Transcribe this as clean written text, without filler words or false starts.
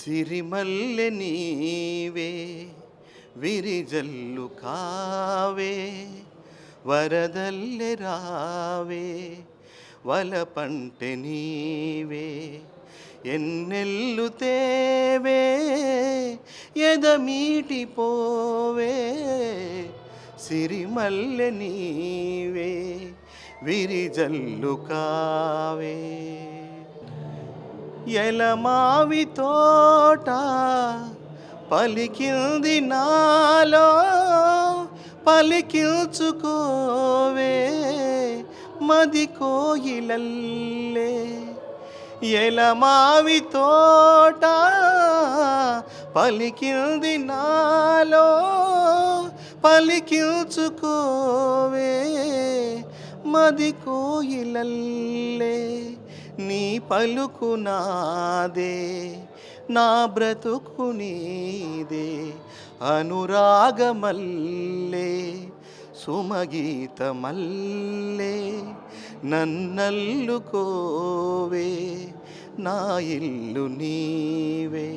సిరిమల్లె నీవే విరిజల్లు కావే వరదల్లె రావే వలపంటె నీవే ఎన్నెల్లు తేవే ఎదమీటిపోవే సిరిమల్లె నీవే విరిజల్లు కావే ఎలమావి తోట పలికింది నాలో పలికిల్చుకోవే మది కోయిలల్లే ఎలమావి తోట పలికింది నాలో పలికిల్చుకోవే మది కోయిలల్లే నీ పలుకు నాదే నా బ్రతుకు నీదే అనురాగమల్లే సుమగీతమల్లే నన్నల్లుకోవే నా ఇల్లు నీవే.